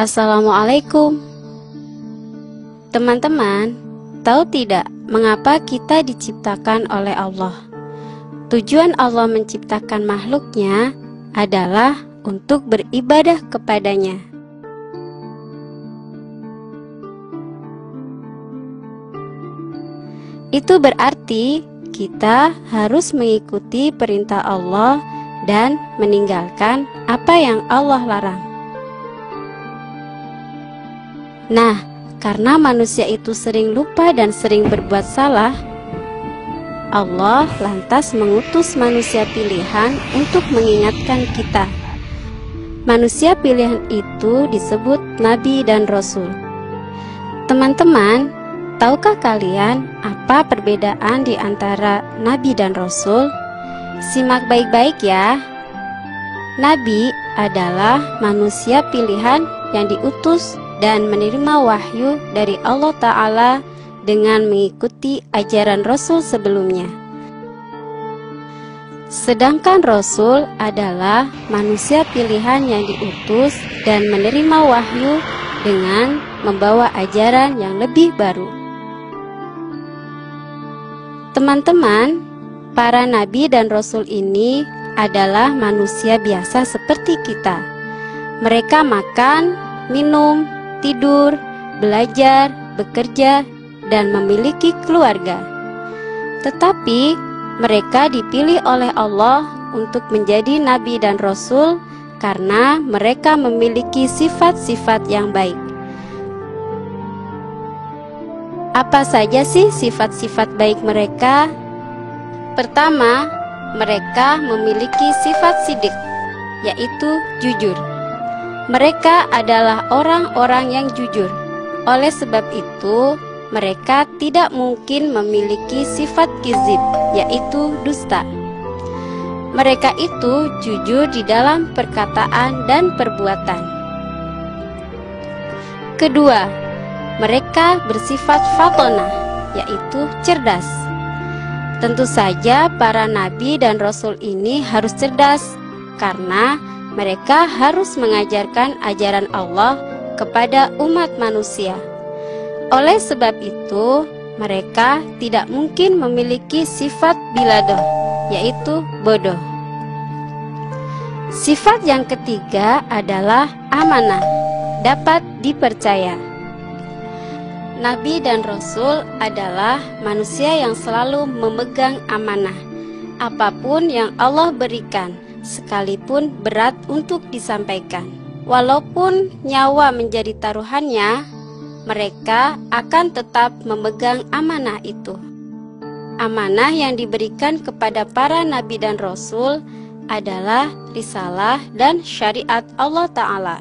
Assalamualaikum. Teman-teman, tahu tidak mengapa kita diciptakan oleh Allah? Tujuan Allah menciptakan makhluknya adalah untuk beribadah kepadanya. Itu berarti kita harus mengikuti perintah Allah dan meninggalkan apa yang Allah larang. Nah, karena manusia itu sering lupa dan sering berbuat salah, Allah lantas mengutus manusia pilihan untuk mengingatkan kita. Manusia pilihan itu disebut Nabi dan Rasul. Teman-teman, tahukah kalian apa perbedaan di antara Nabi dan Rasul? Simak baik-baik ya. Nabi adalah manusia pilihan yang diutus dan menerima wahyu dari Allah Ta'ala dengan mengikuti ajaran Rasul sebelumnya. Sedangkan Rasul adalah manusia pilihan yang diutus dan menerima wahyu dengan membawa ajaran yang lebih baru. Teman-teman, para nabi dan rasul ini adalah manusia biasa seperti kita. Mereka makan, minum, tidur, belajar, bekerja, dan memiliki keluarga. Tetapi mereka dipilih oleh Allah untuk menjadi nabi dan rasul karena mereka memiliki sifat-sifat yang baik. Apa saja sih sifat-sifat baik mereka? Pertama, mereka memiliki sifat sidik, yaitu jujur. Mereka adalah orang-orang yang jujur. Oleh sebab itu, mereka tidak mungkin memiliki sifat kizib, yaitu dusta. Mereka itu jujur di dalam perkataan dan perbuatan. Kedua, mereka bersifat fatonah, yaitu cerdas. Tentu saja para nabi dan rasul ini harus cerdas, karena mereka harus mengajarkan ajaran Allah kepada umat manusia. Oleh sebab itu, mereka tidak mungkin memiliki sifat biladoh, yaitu bodoh. Sifat yang ketiga adalah amanah, dapat dipercaya. Nabi dan Rasul adalah manusia yang selalu memegang amanah. Apapun yang Allah berikan, sekalipun berat untuk disampaikan. Walaupun nyawa menjadi taruhannya, mereka akan tetap memegang amanah itu. Amanah yang diberikan kepada para nabi dan rasul adalah risalah dan syariat Allah Ta'ala.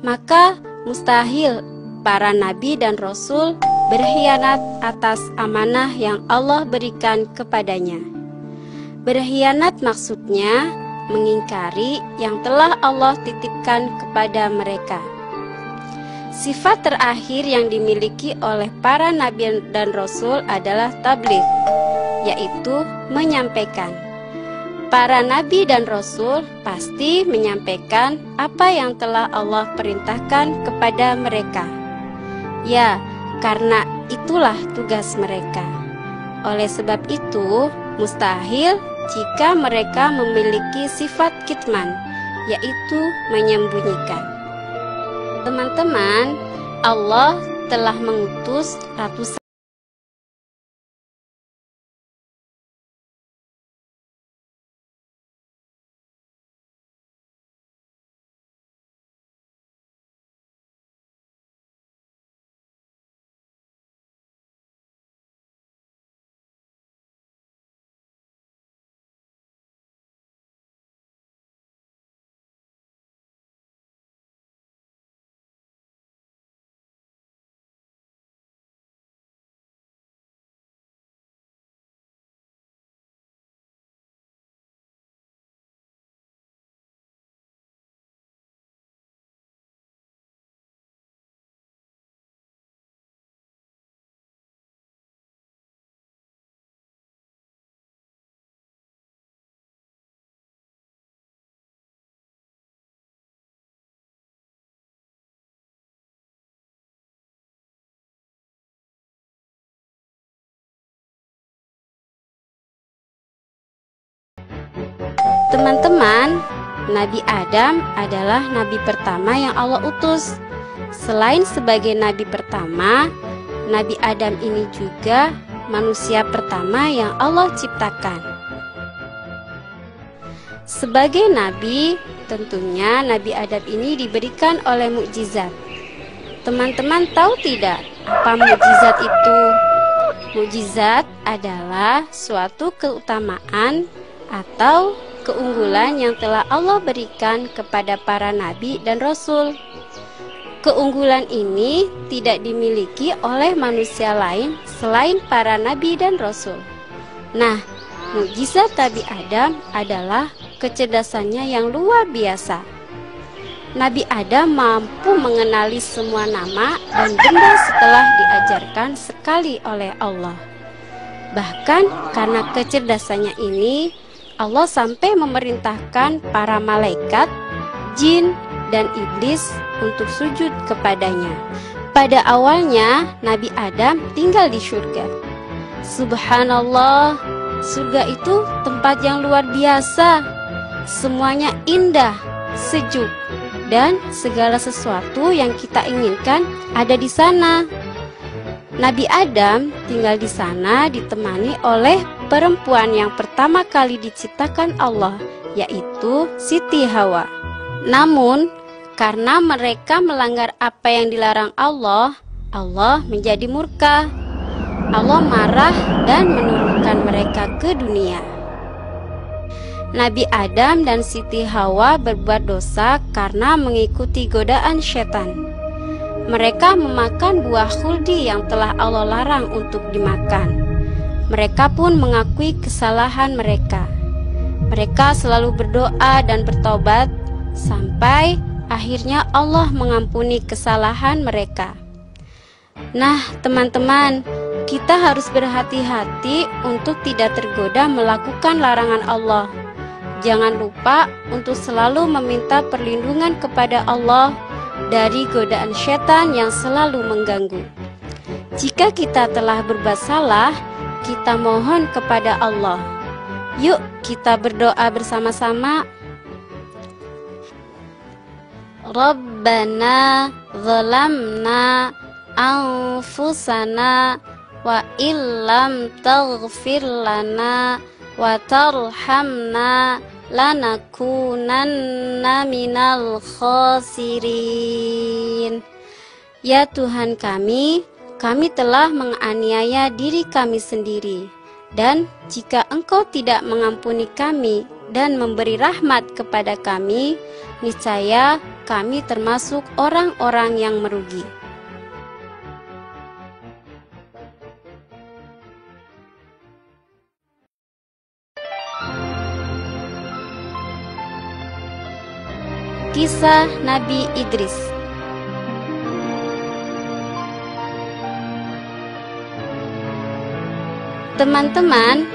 Maka mustahil para nabi dan rasul berkhianat atas amanah yang Allah berikan kepadanya. Berkhianat maksudnya mengingkari yang telah Allah titipkan kepada mereka. Sifat terakhir yang dimiliki oleh para nabi dan rasul adalah tabligh, yaitu menyampaikan. Para nabi dan rasul pasti menyampaikan apa yang telah Allah perintahkan kepada mereka. Ya, karena itulah tugas mereka. Oleh sebab itu, mustahil jika mereka memiliki sifat kitman, yaitu menyembunyikan. Teman-teman, Allah telah mengutus ratusan Teman-teman, Nabi Adam adalah nabi pertama yang Allah utus. Selain sebagai nabi pertama, Nabi Adam ini juga manusia pertama yang Allah ciptakan. Sebagai nabi, tentunya Nabi Adam ini diberikan oleh mukjizat. Teman-teman tahu tidak apa mukjizat itu? Mukjizat adalah suatu keutamaan atau keunggulan yang telah Allah berikan kepada para nabi dan rasul. Keunggulan ini tidak dimiliki oleh manusia lain selain para nabi dan rasul. Nah, mukjizat Nabi Adam adalah kecerdasannya yang luar biasa. Nabi Adam mampu mengenali semua nama dan benda setelah diajarkan sekali oleh Allah. Bahkan karena kecerdasannya ini, Allah sampai memerintahkan para malaikat, jin, dan iblis untuk sujud kepadanya. Pada awalnya, Nabi Adam tinggal di surga. Subhanallah, surga itu tempat yang luar biasa. Semuanya indah, sejuk, dan segala sesuatu yang kita inginkan ada di sana. Nabi Adam tinggal di sana ditemani oleh perempuan yang pertama kali diciptakan Allah, yaitu Siti Hawa. Namun, karena mereka melanggar apa yang dilarang Allah, Allah menjadi murka. Allah marah dan menurunkan mereka ke dunia. Nabi Adam dan Siti Hawa berbuat dosa karena mengikuti godaan setan. Mereka memakan buah khuldi yang telah Allah larang untuk dimakan. Mereka pun mengakui kesalahan mereka. Mereka selalu berdoa dan bertobat sampai akhirnya Allah mengampuni kesalahan mereka. Nah, teman-teman, kita harus berhati-hati untuk tidak tergoda melakukan larangan Allah. Jangan lupa untuk selalu meminta perlindungan kepada Allah dari godaan setan yang selalu mengganggu. Jika kita telah berbuat salah, kita mohon kepada Allah. Yuk kita berdoa bersama-sama. Rabbana zalamna anfusana wa illam taghfir lana wa tarhamna lanakunanna minal khasirin. Ya Tuhan kami telah menganiaya diri kami sendiri, dan jika Engkau tidak mengampuni kami dan memberi rahmat kepada kami, niscaya kami termasuk orang-orang yang merugi. Kisah Nabi Idris. Teman-teman,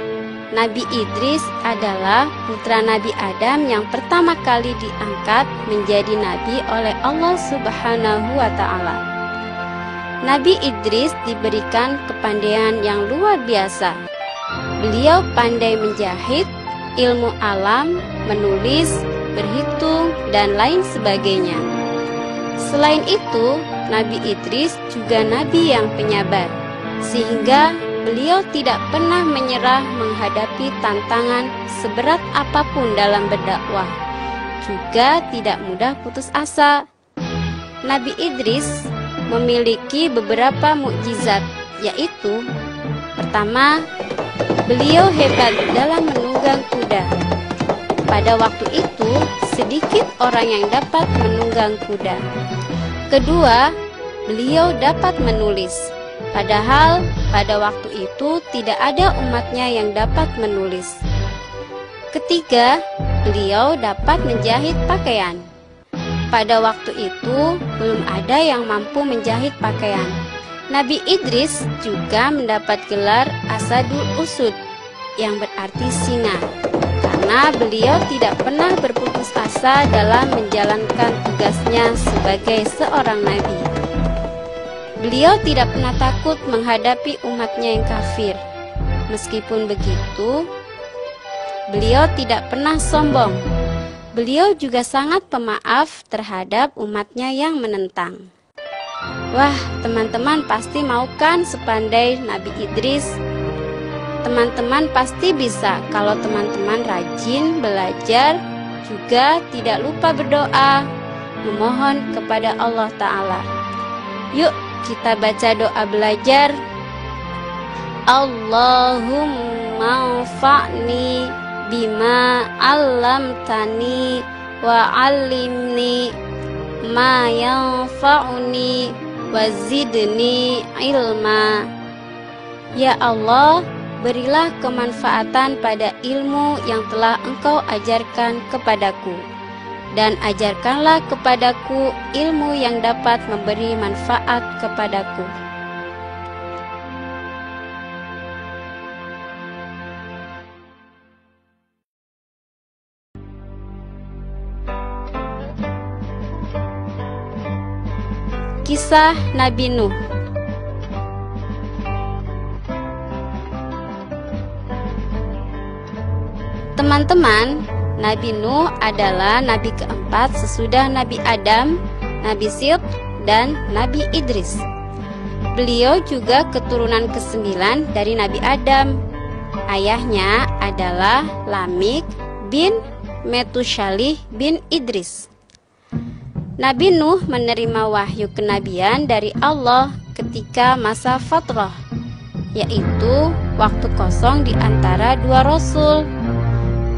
Nabi Idris adalah putra Nabi Adam yang pertama kali diangkat menjadi nabi oleh Allah Subhanahu wa Ta'ala. Nabi Idris diberikan kepandaian yang luar biasa. Beliau pandai menjahit, ilmu alam, menulis, berhitung, dan lain sebagainya. Selain itu, Nabi Idris juga nabi yang penyabar, sehingga beliau tidak pernah menyerah menghadapi tantangan seberat apapun dalam berdakwah. Juga tidak mudah putus asa. Nabi Idris memiliki beberapa mukjizat, yaitu: pertama, beliau hebat dalam menunggang kuda. Pada waktu itu, sedikit orang yang dapat menunggang kuda. Kedua, beliau dapat menulis. Padahal pada waktu itu tidak ada umatnya yang dapat menulis. Ketiga, beliau dapat menjahit pakaian. Pada waktu itu belum ada yang mampu menjahit pakaian. Nabi Idris juga mendapat gelar Asadul Usud, yang berarti singa, karena beliau tidak pernah berputus asa dalam menjalankan tugasnya sebagai seorang nabi. Beliau tidak pernah takut menghadapi umatnya yang kafir. Meskipun begitu, Beliau tidak pernah sombong. Beliau juga sangat pemaaf terhadap umatnya yang menentang. Wah, teman-teman pasti mau kan sepandai Nabi Idris? Teman-teman pasti bisa kalau teman-teman rajin belajar, juga tidak lupa berdoa, memohon kepada Allah Ta'ala. Yuk kita baca doa belajar. Allahumma anfa'ni bima 'allamtani wa 'allimni ma yanfa'uni wa zidni ilma. Ya Allah, berilah kemanfaatan pada ilmu yang telah Engkau ajarkan kepadaku, dan ajarkanlah kepadaku ilmu yang dapat memberi manfaat kepadaku. Kisah Nabi Nuh. Teman-teman, Nabi Nuh adalah nabi keempat sesudah Nabi Adam, Nabi Syed, dan Nabi Idris. Beliau juga keturunan ke-9 dari Nabi Adam. Ayahnya adalah Lamik bin Metushalih bin Idris. Nabi Nuh menerima wahyu kenabian dari Allah ketika masa fatrah, yaitu waktu kosong di antara dua rasul.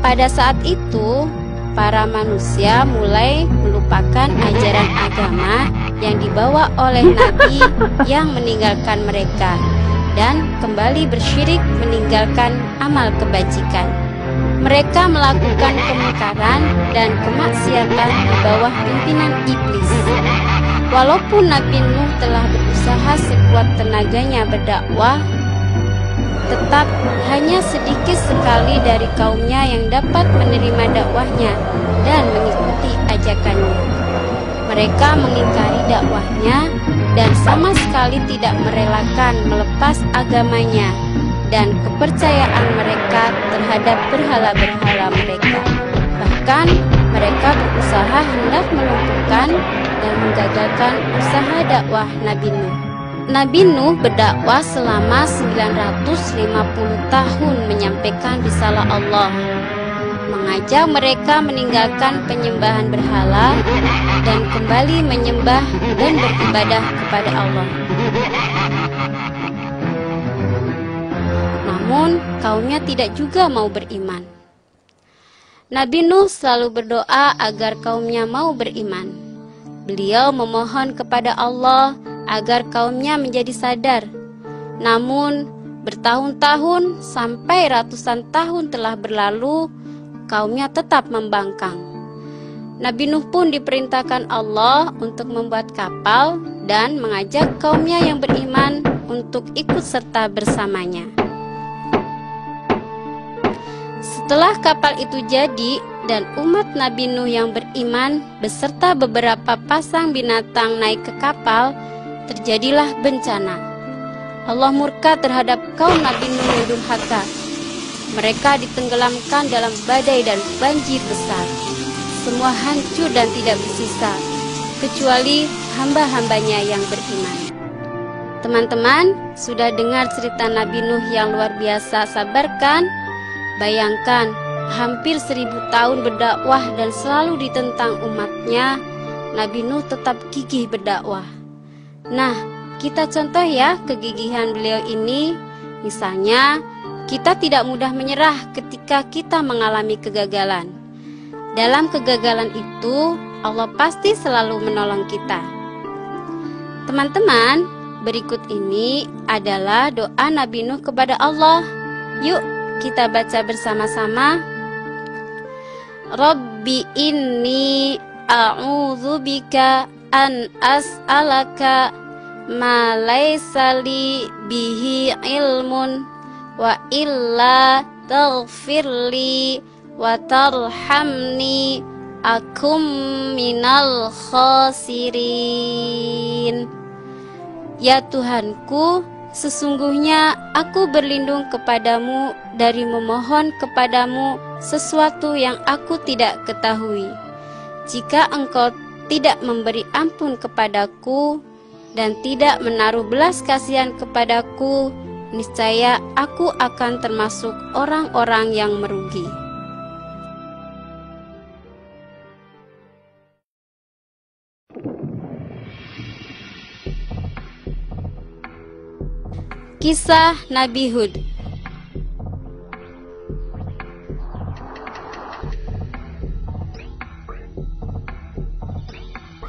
Pada saat itu, para manusia mulai melupakan ajaran agama yang dibawa oleh Nabi yang meninggalkan mereka dan kembali bersyirik meninggalkan amal kebajikan. Mereka melakukan kemungkaran dan kemaksiatan di bawah pimpinan iblis. Walaupun Nabi Nuh telah berusaha sekuat tenaganya berdakwah, tetap hanya sedikit sekali dari kaumnya yang dapat menerima dakwahnya dan mengikuti ajakannya. Mereka mengingkari dakwahnya dan sama sekali tidak merelakan melepas agamanya dan kepercayaan mereka terhadap berhala-berhala mereka. Bahkan mereka berusaha hendak melumpuhkan dan menggagalkan usaha dakwah Nabi Nuh. Nabi Nuh berdakwah selama 950 tahun menyampaikan risalah Allah, mengajak mereka meninggalkan penyembahan berhala dan kembali menyembah dan beribadah kepada Allah. Namun kaumnya tidak juga mau beriman. Nabi Nuh selalu berdoa agar kaumnya mau beriman. Beliau memohon kepada Allah agar kaumnya menjadi sadar. Namun bertahun-tahun sampai ratusan tahun telah berlalu, kaumnya tetap membangkang. Nabi Nuh pun diperintahkan Allah untuk membuat kapal dan mengajak kaumnya yang beriman untuk ikut serta bersamanya. Setelah kapal itu jadi dan umat Nabi Nuh yang beriman beserta beberapa pasang binatang naik ke kapal, terjadilah bencana. Allah murka terhadap kaum Nabi Nuh yang durhaka. Mereka ditenggelamkan dalam badai dan banjir besar. Semua hancur dan tidak bersisa, kecuali hamba-hambanya yang beriman. Teman-teman, sudah dengar cerita Nabi Nuh yang luar biasa sabar kan? Bayangkan, hampir 1000 tahun berdakwah dan selalu ditentang umatnya, Nabi Nuh tetap gigih berdakwah. Nah, kita contoh ya kegigihan beliau ini. Misalnya, kita tidak mudah menyerah ketika kita mengalami kegagalan. Dalam kegagalan itu, Allah pasti selalu menolong kita. Teman-teman, berikut ini adalah doa Nabi Nuh kepada Allah. Yuk, kita baca bersama-sama. Rabbi inni a'udzubika an as'alaka ma laysa li bihi ilmun wa illa taghfirli wa tarhamni akum minal khasirin. Ya Tuhanku, Sesungguhnya aku berlindung kepadamu dari memohon kepadamu sesuatu yang aku tidak ketahui. Jika engkau tidak memberi ampun kepadaku dan tidak menaruh belas kasihan kepadaku, niscaya aku akan termasuk orang-orang yang merugi. Kisah Nabi Hud.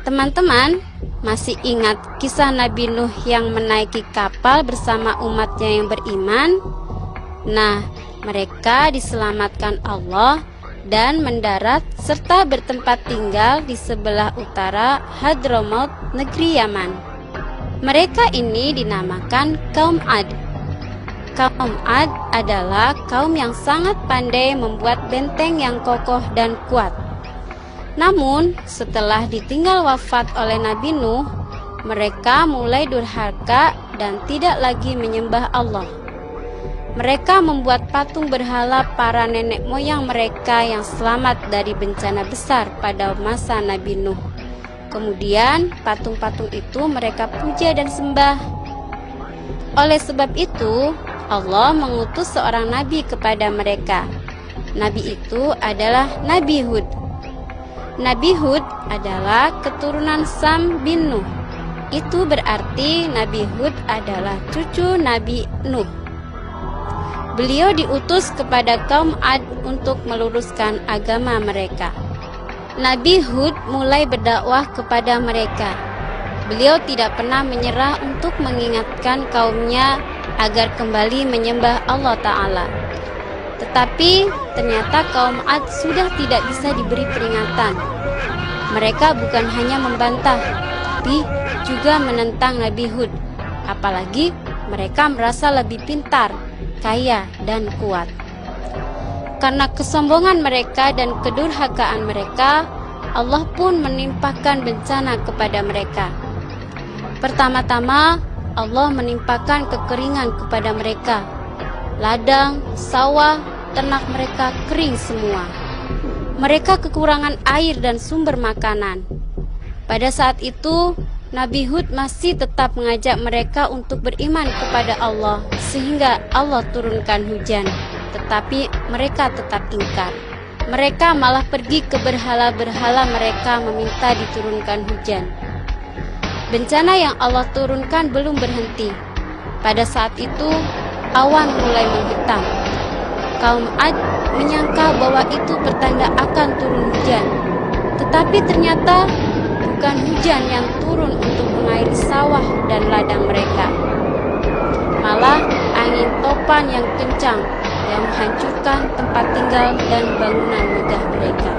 Teman-teman, masih ingat kisah Nabi Nuh yang menaiki kapal bersama umatnya yang beriman? Nah, mereka diselamatkan Allah dan mendarat serta bertempat tinggal di sebelah utara Hadramaut, negeri Yaman. Mereka ini dinamakan kaum Ad. Kaum Ad adalah kaum yang sangat pandai membuat benteng yang kokoh dan kuat. Namun, setelah ditinggal wafat oleh Nabi Nuh, mereka mulai durhaka dan tidak lagi menyembah Allah. Mereka membuat patung berhala para nenek moyang mereka yang selamat dari bencana besar pada masa Nabi Nuh. Kemudian patung-patung itu mereka puja dan sembah. Oleh sebab itu, Allah mengutus seorang nabi kepada mereka. Nabi itu adalah Nabi Hud. Nabi Hud adalah keturunan Sam bin Nuh. Itu berarti Nabi Hud adalah cucu Nabi Nuh. Beliau diutus kepada kaum Ad untuk meluruskan agama mereka. Nabi Hud mulai berdakwah kepada mereka. Beliau tidak pernah menyerah untuk mengingatkan kaumnya agar kembali menyembah Allah Ta'ala. Tetapi ternyata kaum Ad sudah tidak bisa diberi peringatan. Mereka bukan hanya membantah, tapi juga menentang Nabi Hud. Apalagi mereka merasa lebih pintar, kaya, dan kuat. Karena kesombongan mereka dan kedurhakaan mereka, Allah pun menimpakan bencana kepada mereka. Pertama-tama, Allah menimpakan kekeringan kepada mereka. Ladang, sawah, ternak mereka kering semua. Mereka kekurangan air dan sumber makanan. Pada saat itu, Nabi Hud masih tetap mengajak mereka untuk beriman kepada Allah, sehingga Allah turunkan hujan. Tetapi mereka tetap ingkar. Mereka malah pergi ke berhala-berhala mereka meminta diturunkan hujan. Bencana yang Allah turunkan belum berhenti. Pada saat itu, awan mulai menghitam. Kaum Ad menyangka bahwa itu pertanda akan turun hujan. Tetapi ternyata bukan hujan yang turun untuk mengairi sawah dan ladang mereka. Malah angin topan yang kencang yang menghancurkan tempat tinggal dan bangunan megah mereka.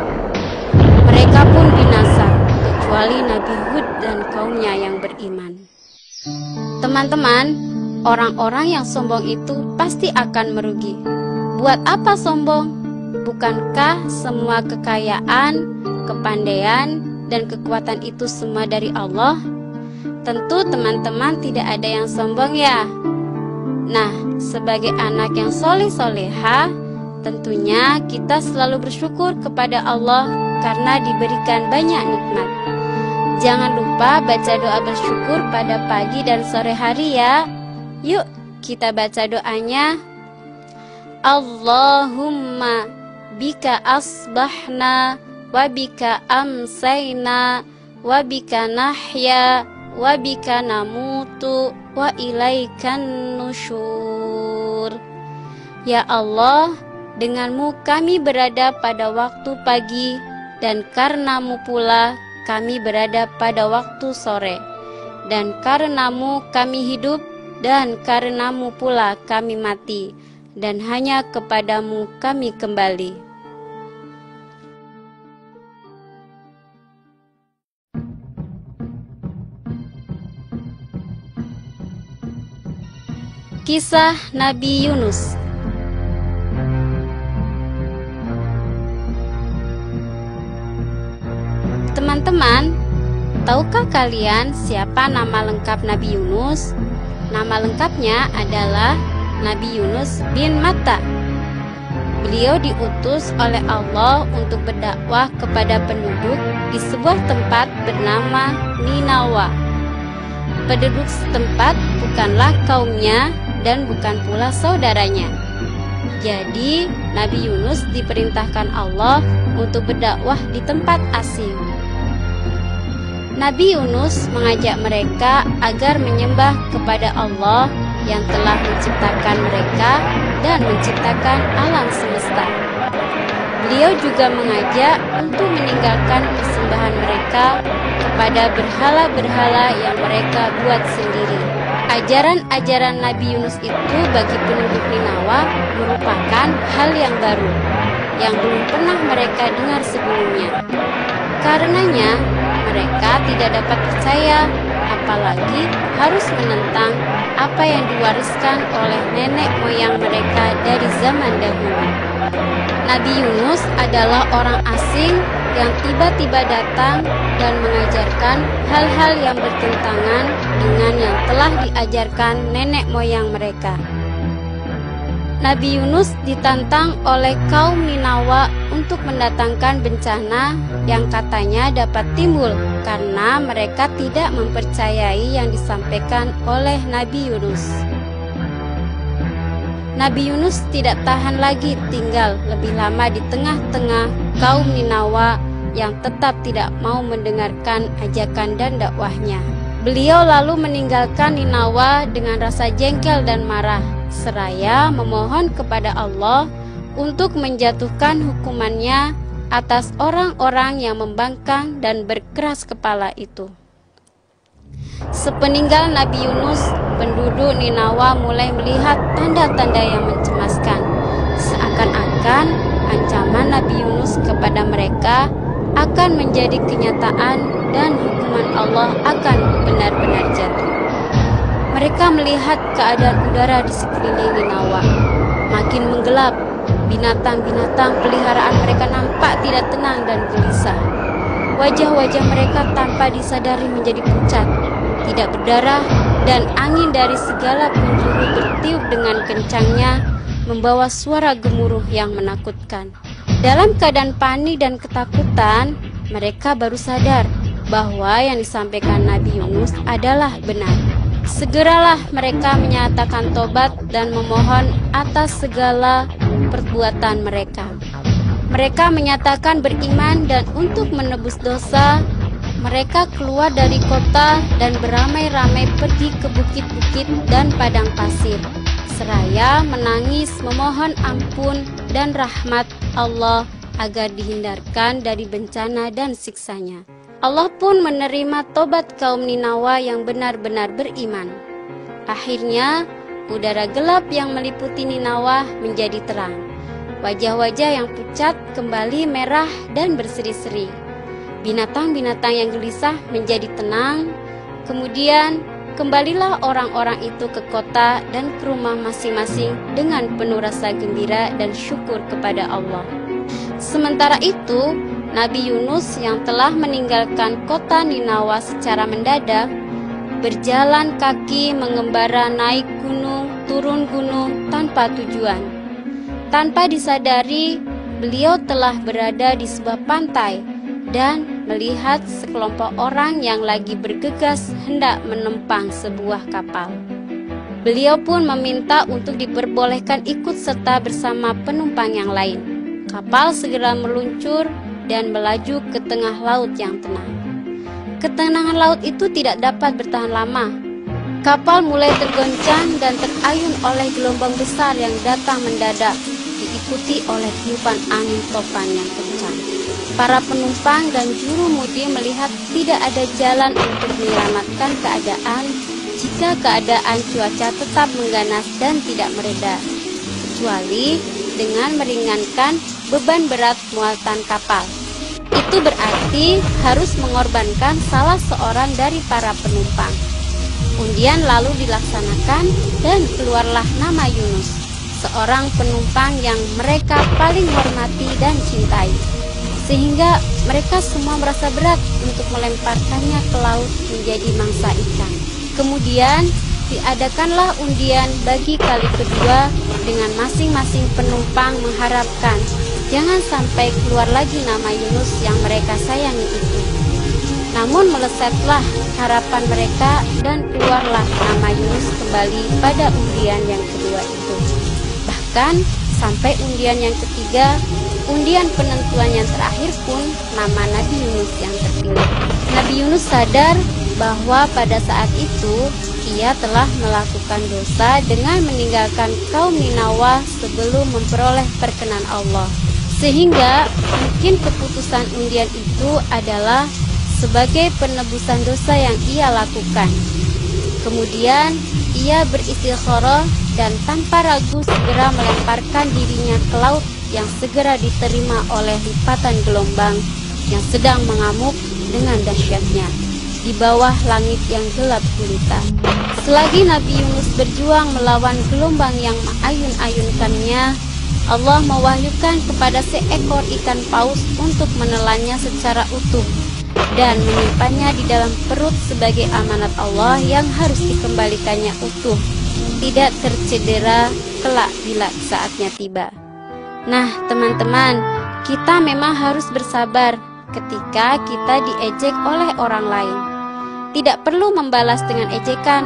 Mereka pun binasa, kecuali Nabi Hud dan kaumnya yang beriman. Teman-teman, orang-orang yang sombong itu pasti akan merugi. Buat apa sombong? Bukankah semua kekayaan, kepandaian, dan kekuatan itu semua dari Allah? Tentu teman-teman tidak ada yang sombong ya. Nah, sebagai anak yang soleh-soleha, tentunya kita selalu bersyukur kepada Allah karena diberikan banyak nikmat. Jangan lupa baca doa bersyukur pada pagi dan sore hari ya. Yuk, kita baca doanya. Allahumma bika asbahna wa bika amsayna wa bika nahya wa bika namutu wa ilaikan nusyur. Ya Allah, denganmu kami berada pada waktu pagi, dan karenamu pula kami berada pada waktu sore, dan karenamu kami hidup, dan karenamu pula kami mati, dan hanya kepadamu kami kembali. Kisah Nabi Yunus. Teman-teman, tahukah kalian siapa nama lengkap Nabi Yunus? Nama lengkapnya adalah Nabi Yunus bin Matta. Beliau diutus oleh Allah untuk berdakwah kepada penduduk di sebuah tempat bernama Ninawa. Penduduk setempat bukanlah kaumnya dan bukan pula saudaranya. Jadi, Nabi Yunus diperintahkan Allah untuk berdakwah di tempat asing. Nabi Yunus mengajak mereka agar menyembah kepada Allah yang telah menciptakan mereka dan menciptakan alam semesta. Beliau juga mengajak untuk meninggalkan persembahan mereka kepada berhala-berhala yang mereka buat sendiri. Ajaran-ajaran Nabi Yunus itu bagi penduduk Ninawa merupakan hal yang baru, yang belum pernah mereka dengar sebelumnya. Karenanya, mereka tidak dapat percaya, apalagi harus menentang apa yang diwariskan oleh nenek moyang mereka dari zaman dahulu. Nabi Yunus adalah orang asing yang tiba-tiba datang dan mengajarkan hal-hal yang bertentangan dengan yang telah diajarkan nenek moyang mereka. Nabi Yunus ditantang oleh kaum Ninawa untuk mendatangkan bencana yang katanya dapat timbul karena mereka tidak mempercayai yang disampaikan oleh Nabi Yunus. Nabi Yunus tidak tahan lagi tinggal lebih lama di tengah-tengah kaum Ninawa yang tetap tidak mau mendengarkan ajakan dan dakwahnya. Beliau lalu meninggalkan Ninawa dengan rasa jengkel dan marah, seraya memohon kepada Allah untuk menjatuhkan hukumannya atas orang-orang yang membangkang dan berkeras kepala itu. Sepeninggal Nabi Yunus, penduduk Ninawa mulai melihat tanda-tanda yang mencemaskan. Seakan-akan ancaman Nabi Yunus kepada mereka akan menjadi kenyataan dan hukuman Allah akan benar-benar jatuh. Mereka melihat keadaan udara di sekeliling Ninawa makin menggelap. Binatang-binatang peliharaan mereka nampak tidak tenang dan gelisah. Wajah-wajah mereka tanpa disadari menjadi pucat, tidak berdarah, dan angin dari segala penjuru bertiup dengan kencangnya, membawa suara gemuruh yang menakutkan. Dalam keadaan panik dan ketakutan, mereka baru sadar bahwa yang disampaikan Nabi Yunus adalah benar. Segeralah mereka menyatakan tobat dan memohon atas segala perbuatan mereka. Mereka menyatakan beriman dan untuk menebus dosa, mereka keluar dari kota dan beramai-ramai pergi ke bukit-bukit dan padang pasir, seraya menangis memohon ampun dan rahmat Allah agar dihindarkan dari bencana dan siksanya. Allah pun menerima tobat kaum Ninawa yang benar-benar beriman. Akhirnya, udara gelap yang meliputi Ninawa menjadi terang. Wajah-wajah yang pucat kembali merah dan berseri-seri. Binatang-binatang yang gelisah menjadi tenang. Kemudian, kembalilah orang-orang itu ke kota dan ke rumah masing-masing dengan penuh rasa gembira dan syukur kepada Allah. Sementara itu, Nabi Yunus yang telah meninggalkan kota Ninawa secara mendadak, berjalan kaki mengembara naik gunung, turun gunung tanpa tujuan. Tanpa disadari, beliau telah berada di sebuah pantai dan melihat sekelompok orang yang lagi bergegas hendak menempang sebuah kapal. Beliau pun meminta untuk diperbolehkan ikut serta bersama penumpang yang lain. Kapal segera meluncur dan melaju ke tengah laut yang tenang. Ketenangan laut itu tidak dapat bertahan lama. Kapal mulai tergoncang dan terayun oleh gelombang besar yang datang mendadak, diikuti oleh tiupan angin topan yang kencang. Para penumpang dan juru mudi melihat tidak ada jalan untuk menyelamatkan keadaan jika keadaan cuaca tetap mengganas dan tidak mereda, kecuali dengan meringankan beban berat muatan kapal. Itu berarti harus mengorbankan salah seorang dari para penumpang. Undian lalu dilaksanakan dan keluarlah nama Yunus, seorang penumpang yang mereka paling hormati dan cintai, sehingga mereka semua merasa berat untuk melemparkannya ke laut menjadi mangsa ikan. Kemudian diadakanlah undian bagi kali kedua dengan masing-masing penumpang mengharapkan jangan sampai keluar lagi nama Yunus yang mereka sayangi itu. Namun melesetlah harapan mereka dan keluarlah nama Yunus kembali pada undian yang kedua itu. Bahkan sampai undian yang ketiga, undian penentuan yang terakhir pun nama Nabi Yunus yang terpilih. Nabi Yunus sadar bahwa pada saat itu ia telah melakukan dosa dengan meninggalkan kaum Ninawa sebelum memperoleh perkenan Allah. Sehingga mungkin keputusan undian itu adalah sebagai penebusan dosa yang ia lakukan. Kemudian ia beristikharah dan tanpa ragu segera melemparkan dirinya ke laut yang segera diterima oleh lipatan gelombang yang sedang mengamuk dengan dahsyatnya di bawah langit yang gelap gulita. Selagi Nabi Yunus berjuang melawan gelombang yang mengayun-ayunkannya, Allah mewahyukan kepada seekor ikan paus untuk menelannya secara utuh dan menyimpannya di dalam perut sebagai amanat Allah yang harus dikembalikannya utuh, tidak tercedera kelak bila saatnya tiba. Nah teman-teman, kita memang harus bersabar ketika kita diejek oleh orang lain. Tidak perlu membalas dengan ejekan,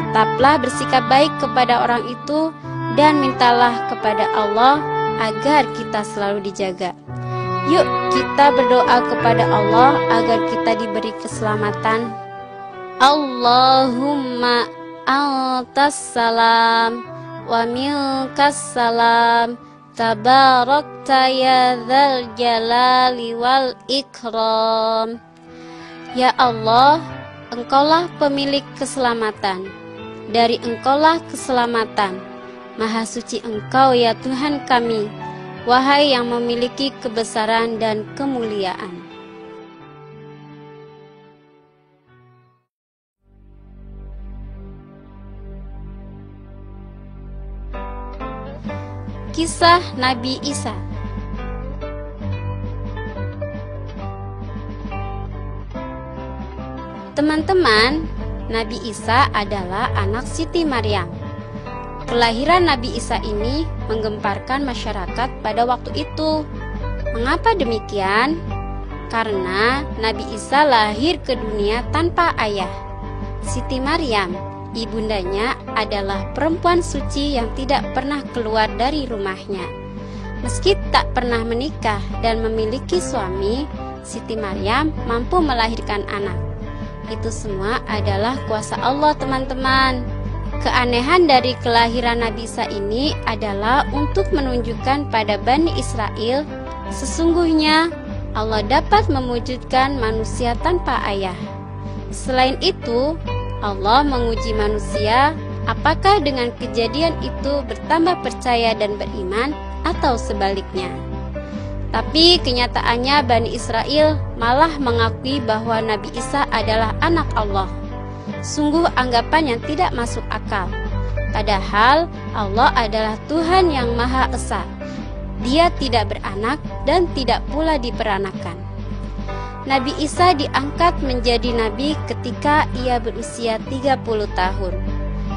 tetaplah bersikap baik kepada orang itu dan mintalah kepada Allah agar kita selalu dijaga. Yuk kita berdoa kepada Allah agar kita diberi keselamatan. Allahumma antas salam wa minkas salam, tabarakta ya dzal jalali wal ikram. Ya Allah, Engkaulah pemilik keselamatan, dari Engkaulah keselamatan. Maha suci Engkau ya Tuhan kami, wahai yang memiliki kebesaran dan kemuliaan. Kisah Nabi Isa. Teman-teman, Nabi Isa adalah anak Siti Maryam. Kelahiran Nabi Isa ini menggemparkan masyarakat pada waktu itu. Mengapa demikian? Karena Nabi Isa lahir ke dunia tanpa ayah. Siti Maryam, ibundanya, adalah perempuan suci yang tidak pernah keluar dari rumahnya. Meski tak pernah menikah dan memiliki suami, Siti Maryam mampu melahirkan anak. Itu semua adalah kuasa Allah, teman-teman. Keanehan dari kelahiran Nabi Isa ini adalah untuk menunjukkan pada Bani Israel, sesungguhnya Allah dapat mewujudkan manusia tanpa ayah. Selain itu, Allah menguji manusia apakah dengan kejadian itu bertambah percaya dan beriman atau sebaliknya. Tapi kenyataannya Bani Israel malah mengakui bahwa Nabi Isa adalah anak Allah. Sungguh anggapan yang tidak masuk akal. Padahal Allah adalah Tuhan yang Maha Esa. Dia tidak beranak dan tidak pula diperanakan. Nabi Isa diangkat menjadi nabi ketika ia berusia 30 tahun.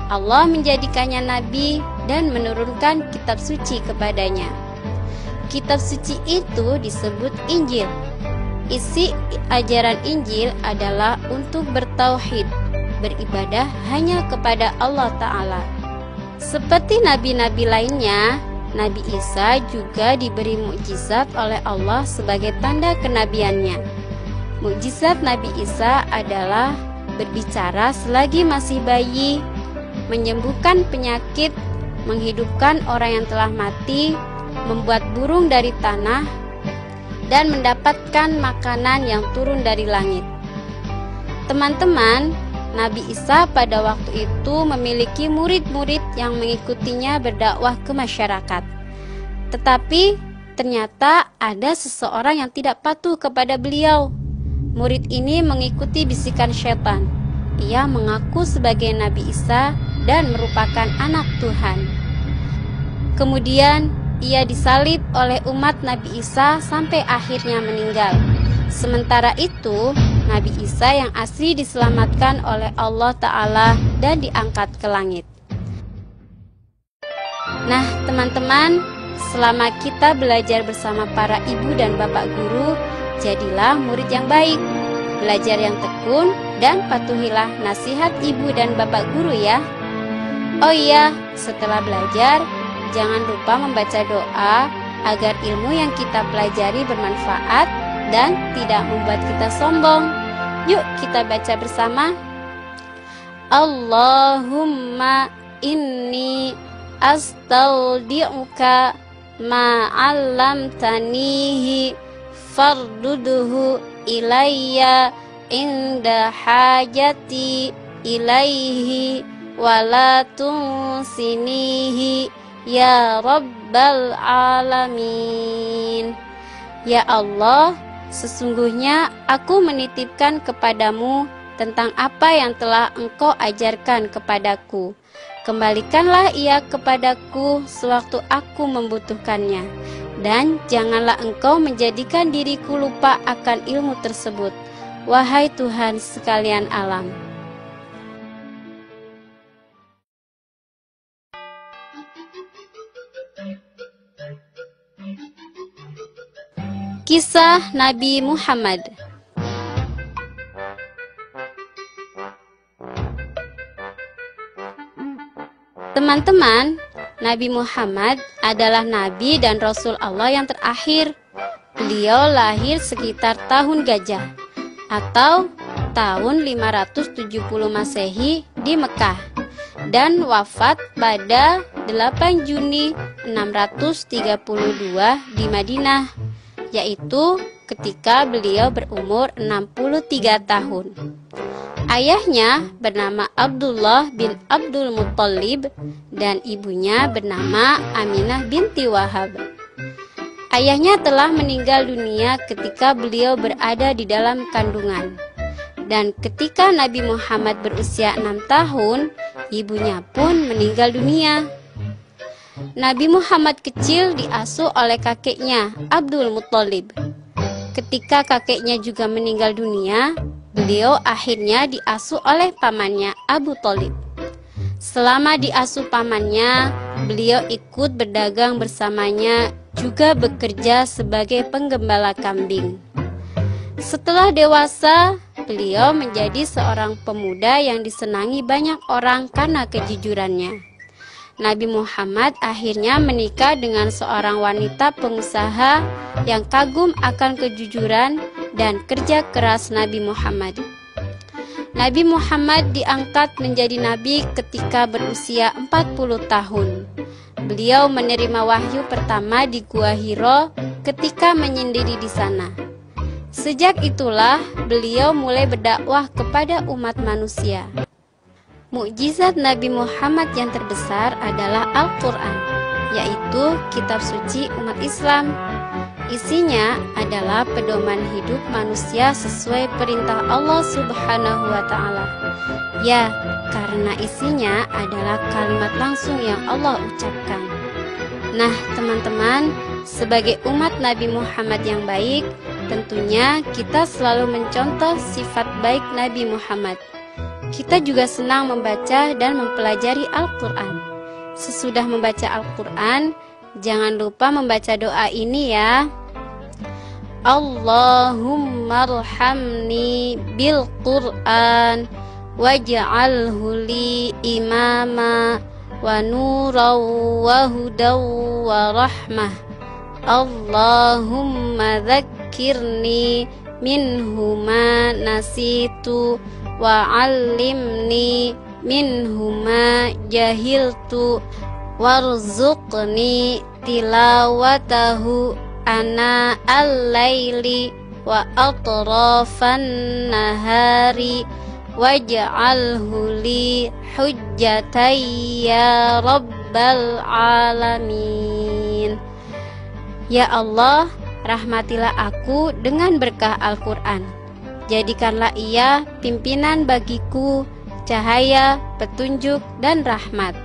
Allah menjadikannya nabi dan menurunkan kitab suci kepadanya. Kitab suci itu disebut Injil. Isi ajaran Injil adalah untuk bertauhid, beribadah hanya kepada Allah Ta'ala. Seperti nabi-nabi lainnya, Nabi Isa juga diberi mukjizat oleh Allah sebagai tanda kenabiannya. Mukjizat Nabi Isa adalah berbicara selagi masih bayi, menyembuhkan penyakit, menghidupkan orang yang telah mati, membuat burung dari tanah, dan mendapatkan makanan yang turun dari langit. Teman-teman, Nabi Isa pada waktu itu memiliki murid-murid yang mengikutinya berdakwah ke masyarakat. Tetapi ternyata ada seseorang yang tidak patuh kepada beliau. Murid ini mengikuti bisikan syaitan. Ia mengaku sebagai Nabi Isa dan merupakan anak Tuhan. Kemudian ia disalib oleh umat Nabi Isa sampai akhirnya meninggal. Sementara itu, Nabi Isa yang asli diselamatkan oleh Allah Ta'ala dan diangkat ke langit. Nah teman-teman, selama kita belajar bersama para ibu dan bapak guru, jadilah murid yang baik, belajar yang tekun, dan patuhilah nasihat ibu dan bapak guru ya. Oh iya, setelah belajar, jangan lupa membaca doa agar ilmu yang kita pelajari bermanfaat dan tidak membuat kita sombong. Yuk kita baca bersama. Allahumma inni astaudi'uka ma'allamtanihi farduduhu ilayya inda hajati ilaihi wala tunsinihi ya rabbal alamin. Ya Allah, sesungguhnya aku menitipkan kepadamu tentang apa yang telah Engkau ajarkan kepadaku. Kembalikanlah ia kepadaku sewaktu aku membutuhkannya, dan janganlah Engkau menjadikan diriku lupa akan ilmu tersebut, wahai Tuhan sekalian alam. Kisah Nabi Muhammad. Teman-teman, Nabi Muhammad adalah Nabi dan Rasul Allah yang terakhir. Beliau lahir sekitar tahun Gajah atau tahun 570 Masehi di Mekah dan wafat pada 8 Juni 632 di Madinah, yaitu ketika beliau berumur 63 tahun. Ayahnya bernama Abdullah bin Abdul Muttalib dan ibunya bernama Aminah binti Wahab. Ayahnya telah meninggal dunia ketika beliau berada di dalam kandungan. Dan ketika Nabi Muhammad berusia 6 tahun, ibunya pun meninggal dunia. Nabi Muhammad kecil diasuh oleh kakeknya Abdul Muttalib. Ketika kakeknya juga meninggal dunia, beliau akhirnya diasuh oleh pamannya Abu Thalib. Selama diasuh pamannya, beliau ikut berdagang bersamanya, juga bekerja sebagai penggembala kambing. Setelah dewasa, beliau menjadi seorang pemuda yang disenangi banyak orang karena kejujurannya. Nabi Muhammad akhirnya menikah dengan seorang wanita pengusaha yang kagum akan kejujuran dan kerja keras Nabi Muhammad. Nabi Muhammad diangkat menjadi nabi ketika berusia 40 tahun. Beliau menerima wahyu pertama di Gua Hiro ketika menyendiri di sana. Sejak itulah beliau mulai berdakwah kepada umat manusia. Mukjizat Nabi Muhammad yang terbesar adalah Al-Quran, yaitu kitab suci umat Islam. Isinya adalah pedoman hidup manusia sesuai perintah Allah Subhanahu wa Ta'ala. Ya, karena isinya adalah kalimat langsung yang Allah ucapkan. Nah, teman-teman, sebagai umat Nabi Muhammad yang baik, tentunya kita selalu mencontoh sifat baik Nabi Muhammad. Kita juga senang membaca dan mempelajari Al-Quran. Sesudah membaca Al-Quran, jangan lupa membaca doa ini ya. Allahumma arhamni bil Qur'an waj'alhu li imama wa nuran wa hudaw wa rahmah. Allahumma dzakkirni minhu ma nasitu wa'allimni minhu ma jahiltu warzuqni tilawatahu ana al-laili wa atrafan nahari waj'alhu li hujjatan ya rabbal alamin. Ya Allah, rahmatilah aku dengan berkah Al-Quran. Jadikanlah ia pimpinan bagiku, cahaya, petunjuk, dan rahmat.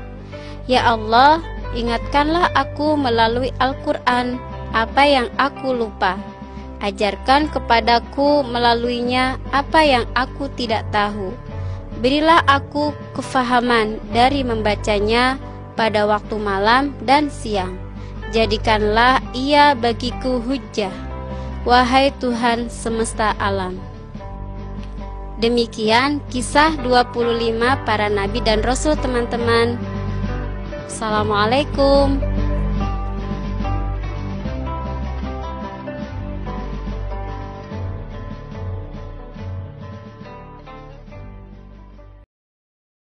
Ya Allah, ingatkanlah aku melalui Al-Quran apa yang aku lupa. Ajarkan kepadaku melaluinya apa yang aku tidak tahu. Berilah aku kefahaman dari membacanya pada waktu malam dan siang. Jadikanlah ia bagiku hujjah, wahai Tuhan semesta alam. Demikian kisah 25 para nabi dan rasul, teman-teman. Assalamualaikum.